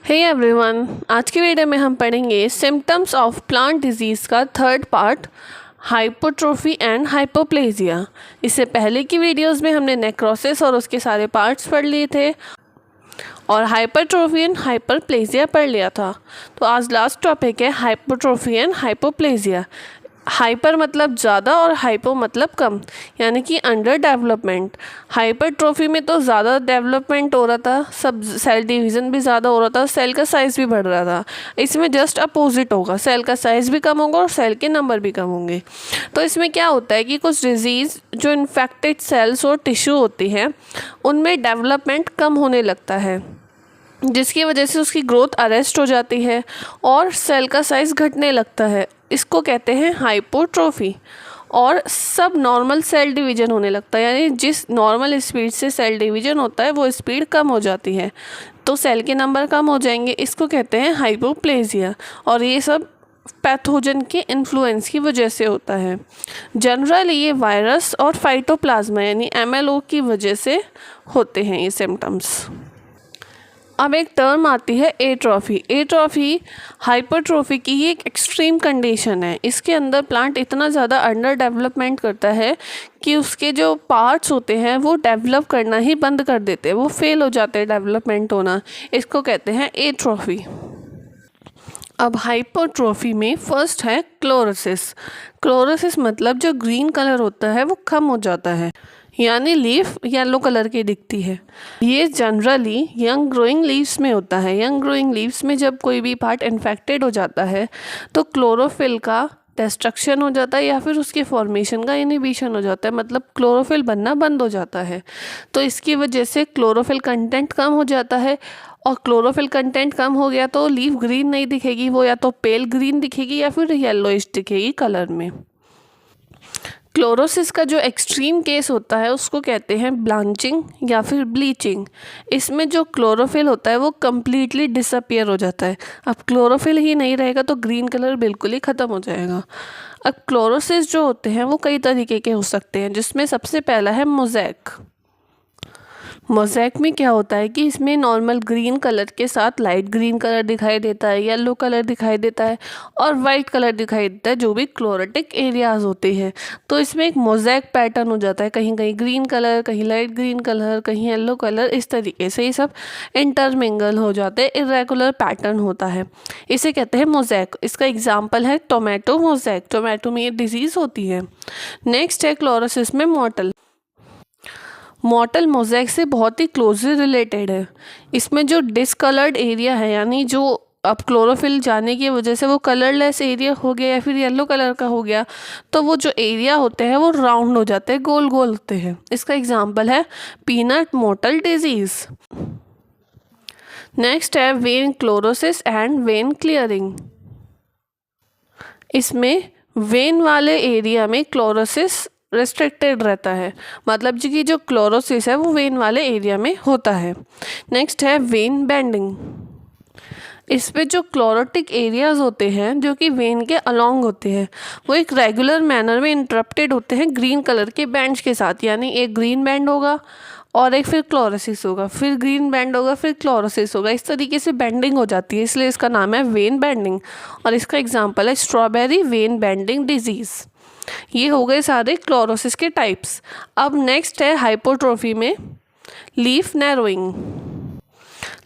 Hey everyone, आज की video में हम पढ़ेंगे सिम्टम्स ऑफ प्लांट डिजीज़ का third part hypertrophy and hypoplasia. इससे पहले की वीडियोस में हमने नेक्रोसिस और उसके सारे पार्ट्स पढ़ लिए थे और हाइपरट्रोफी एंड हाइपरप्लेजिया पढ़ लिया था। तो आज लास्ट टॉपिक है हाइपोट्रोफी एंड हाइपोप्लेजिया। हाइपर मतलब ज़्यादा और हाइपो मतलब कम, यानी कि अंडर डेवलपमेंट। हाइपरट्रोफी में तो ज़्यादा डेवलपमेंट हो रहा था, सब सेल डिवीज़न भी ज़्यादा हो रहा था, सेल का साइज़ भी बढ़ रहा था। इसमें जस्ट अपोजिट होगा, सेल का साइज़ भी कम होगा और सेल के नंबर भी कम होंगे। तो इसमें क्या होता है कि कुछ डिजीज़ जो इन्फेक्टेड सेल्स और टिश्यू होती हैं उनमें डेवलपमेंट कम होने लगता है, जिसकी वजह से उसकी ग्रोथ अरेस्ट हो जाती है और सेल का साइज़ घटने लगता है। इसको कहते हैं हाइपोट्रोफी। और सब नॉर्मल सेल डिवीजन होने लगता है, यानी जिस नॉर्मल स्पीड से सेल डिवीजन होता है वो स्पीड कम हो जाती है, तो सेल के नंबर कम हो जाएंगे। इसको कहते हैं हाइपोप्लेजिया। और ये सब पैथोजन के इन्फ्लुएंस की वजह से होता है। जनरली ये वायरस और फाइटोप्लाज्मा यानी MLO की वजह से होते हैं ये सिम्टम्स। अब एक टर्म आती है एट्रोफी। एट्रोफी हाइपरट्रोफी की ही एक एक्सट्रीम कंडीशन है। इसके अंदर प्लांट इतना ज़्यादा अंडर डेवलपमेंट करता है कि उसके जो पार्ट्स होते हैं वो डेवलप करना ही बंद कर देते हैं, वो फेल हो जाते हैं डेवलपमेंट होना। इसको कहते हैं एट्रोफी। अब हाइपोट्रोफी में फर्स्ट है क्लोरोसिस। क्लोरोसिस मतलब जो ग्रीन कलर होता है वो कम हो जाता है, यानी लीफ येलो कलर की दिखती है। ये जनरली यंग ग्रोइंग लीव्स में होता है। यंग ग्रोइंग लीव्स में जब कोई भी पार्ट इन्फेक्टेड हो जाता है तो क्लोरोफिल का डिस्ट्रक्शन हो जाता है या फिर उसके फॉर्मेशन का इनहिबिशन हो जाता है, मतलब क्लोरोफिल बनना बंद हो जाता है। तो इसकी वजह से क्लोरोफिल कंटेंट कम हो जाता है, और क्लोरोफिल कंटेंट कम हो गया तो लीफ ग्रीन नहीं दिखेगी, वो या तो पेल ग्रीन दिखेगी या फिर येलोइश दिखेगी कलर में। क्लोरोसिस का जो एक्सट्रीम केस होता है उसको कहते हैं ब्लांचिंग या फिर ब्लीचिंग। इसमें जो क्लोरोफिल होता है वो कम्प्लीटली डिसअपियर हो जाता है। अब क्लोरोफिल ही नहीं रहेगा तो ग्रीन कलर बिल्कुल ही ख़त्म हो जाएगा। अब क्लोरोसिस जो होते हैं वो कई तरीके के हो सकते हैं, जिसमें सबसे पहला है मोज़ेक। मोज़ेक में क्या होता है कि इसमें नॉर्मल ग्रीन कलर के साथ लाइट ग्रीन कलर दिखाई देता है, येलो कलर दिखाई देता है और वाइट कलर दिखाई देता है, जो भी क्लोरोटिक एरियाज होते हैं। तो इसमें एक मोज़ेक पैटर्न हो जाता है, कहीं कहीं ग्रीन कलर, कहीं लाइट ग्रीन कलर, कहीं येलो कलर, इस तरीके से ये सब इंटरमिंगल हो जाते हैं, इरेगुलर पैटर्न होता है। इसे कहते हैं मोज़ेक। इसका एग्जाम्पल है टोमेटो मोज़ेक। टोमेटो में ये डिजीज़ होती है। नेक्स्ट है क्लोरोसिस में मॉटल। मॉटल मोज़ेक से बहुत ही क्लोजली रिलेटेड है। इसमें जो डिसकलर्ड एरिया है, यानी जो अब क्लोरोफिल जाने की वजह से वो कलरलेस एरिया हो गया या फिर येलो कलर का हो गया, तो वो जो एरिया होते हैं वो राउंड हो जाते हैं, गोल गोल होते हैं। इसका एग्जांपल है पीनट मॉटल डिजीज़। नेक्स्ट है when chlorosis and when clearing. इसमें वेन वाले एरिया में क्लोरोसिस रेस्ट्रिक्टेड रहता है, मतलब जी कि जो क्लोरोसिस है वो वेन वाले एरिया में होता है। नेक्स्ट है वेन बेंडिंग। इस पे जो क्लोरोटिक एरियाज होते हैं जो कि वेन के अलोंग होते हैं वो एक रेगुलर मैनर में इंटरप्टेड होते हैं ग्रीन कलर के बैंड्स के साथ, यानी एक ग्रीन बैंड होगा और एक फिर क्लोरोसिस होगा, फिर ग्रीन बैंड होगा, फिर क्लोरोसिस होगा। इस तरीके से बेंडिंग हो जाती है, इसलिए इसका नाम है वेन बेंडिंग। और इसका एग्जाम्पल है स्ट्रॉबेरी वेन बेंडिंग डिजीज़। ये हो गए सारे क्लोरोसिस के टाइप्स। अब नेक्स्ट है हाइपोट्रोफी में लीफ नैरोइंग।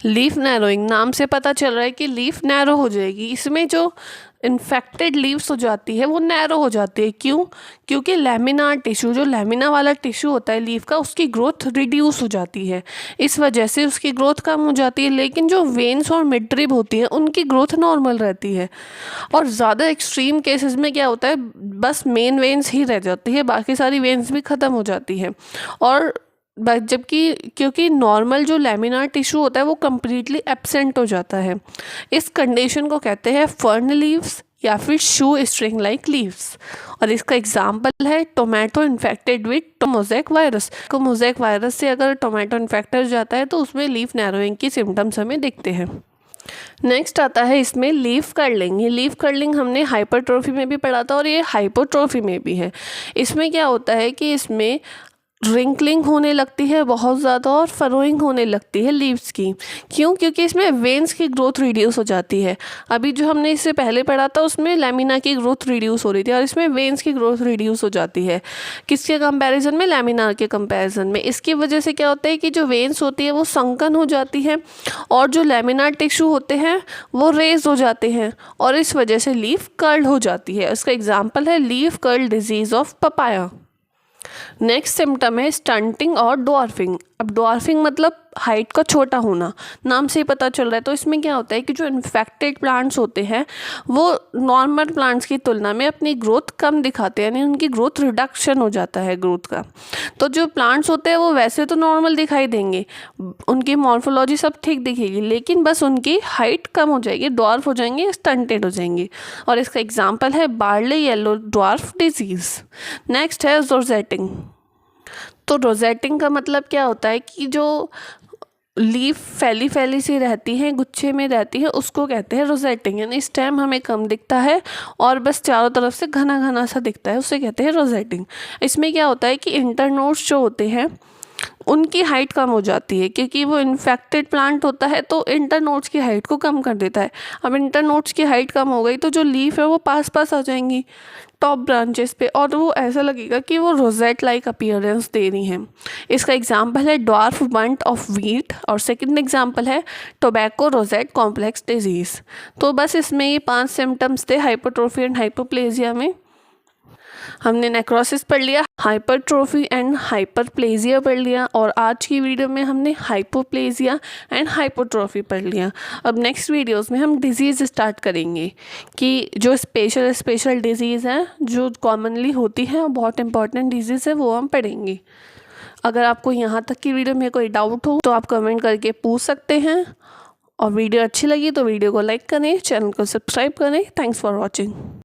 लीफ नैरोइंग नाम से पता चल रहा है कि लीफ नैरो हो जाएगी। इसमें जो इन्फेक्टेड लीव्स हो जाती है वो नैरो हो जाती है। क्यों? क्योंकि लैमिनार टिश्यू, जो लैमिना वाला टिश्यू होता है लीफ का, उसकी ग्रोथ रिड्यूस हो जाती है, इस वजह से उसकी ग्रोथ कम हो जाती है। लेकिन जो वेन्स और मिडरिब होती है उनकी ग्रोथ नॉर्मल रहती है। और ज़्यादा एक्सट्रीम केसेस में क्या होता है, बस मेन वेन्स ही रह जाती है, बाकी सारी वेन्स भी ख़त्म हो जाती है। और जबकि क्योंकि नॉर्मल जो लैमिनार टिश्यू होता है वो कम्प्लीटली एब्सेंट हो जाता है। इस कंडीशन को कहते हैं फर्न लीव्स या फिर शू स्ट्रिंग लाइक लीव्स। और इसका एग्जाम्पल है tomato infected with mosaic virus. तो मोज़ेक वायरस से अगर टोमेटो इन्फेक्ट हो जाता है तो उसमें लीफ नैरोइंग की सिम्टम्स हमें दिखते हैं। नेक्स्ट आता है इसमें लीफ कर्लिंग। ये लीफ कर्लिंग हमने हाइपरट्रोफी में भी पढ़ा था और ये हाइपोट्रोफी में भी है। इसमें क्या होता है कि इसमें रिंकलिंग होने लगती है बहुत ज़्यादा और फरोइंग होने लगती है लीव्स की। क्यों? क्योंकि इसमें वेन्स की ग्रोथ रिड्यूस हो जाती है। अभी जो हमने इससे पहले पढ़ा था उसमें लैमिना की ग्रोथ रिड्यूस हो रही थी और इसमें वेन्स की ग्रोथ रिड्यूस हो जाती है। किसके कंपैरिजन में? लैमिना के कंपैरिजन में। इसकी वजह से क्या होता है कि जो वेन्स होती है वो संकन हो जाती है और जो लैमिनार टिश्यू होते हैं वो रेज हो जाते हैं और इस वजह से लीफ कर्ल हो जाती है। इसका एग्जाम्पल है leaf curl disease of papaya. Next symptom है स्टंटिंग और डॉर्फिंग। अब डॉर्फिंग मतलब हाइट का छोटा होना, नाम से ही पता चल रहा है। तो इसमें क्या होता है कि जो इन्फेक्टेड प्लांट्स होते हैं वो नॉर्मल प्लांट्स की तुलना में अपनी ग्रोथ कम दिखाते हैं, यानी उनकी ग्रोथ रिडक्शन हो जाता है ग्रोथ का। तो जो प्लांट्स होते हैं वो वैसे तो नॉर्मल दिखाई देंगे, उनकी मॉर्फोलॉजी सब ठीक दिखेगी, लेकिन बस उनकी हाइट कम हो जाएगी, डॉर्फ हो जाएंगे, स्टंटेड हो जाएंगे। और इसका एग्जाम्पल है barley yellow dwarf disease. Next है रोजेटिंग। तो रोजेटिंग का मतलब क्या होता है कि जो लीफ फैली फैली सी रहती है, गुच्छे में रहती है, उसको कहते हैं रोजेटिंग। यानी स्टेम हमें कम दिखता है और बस चारों तरफ से घना घना सा दिखता है, उसे कहते हैं रोजेटिंग। इसमें क्या होता है कि इंटरनोड्स जो होते हैं उनकी हाइट कम हो जाती है, क्योंकि वो इन्फेक्टेड प्लांट होता है तो इंटरनोड्स की हाइट को कम कर देता है। अब इंटरनोड्स की हाइट कम हो गई तो जो लीफ है वो पास पास आ जाएंगी टॉप ब्रांचेस पे और वो ऐसा लगेगा कि वो रोजेट लाइक अपीयरेंस दे रही हैं। इसका एग्जांपल है डॉर्फ बंट ऑफ वीट और सेकंड एग्जांपल है टोबैको रोजेट कॉम्प्लेक्स डिजीज़। तो बस इसमें ये 5 सिम्टम्स थे हाइपरट्रोफी एंड हाइपोप्लेजिया में। हमने नेक्रोसिस पढ़ लिया, हाइपरट्रोफी एंड हाइपरप्लेजिया पढ़ लिया और आज की वीडियो में हमने हाइपोप्लेजिया एंड हाइपोट्रोफी पढ़ लिया। अब नेक्स्ट वीडियोस में हम डिजीज़ स्टार्ट करेंगे कि जो स्पेशल डिजीज़ हैं जो कॉमनली होती हैं और बहुत इंपॉर्टेंट डिजीज़ है वो हम पढ़ेंगे। अगर आपको यहाँ तक की वीडियो में कोई डाउट हो तो आप कमेंट करके पूछ सकते हैं और वीडियो अच्छी लगी तो वीडियो को लाइक करें, चैनल को सब्सक्राइब करें। Thanks for watching.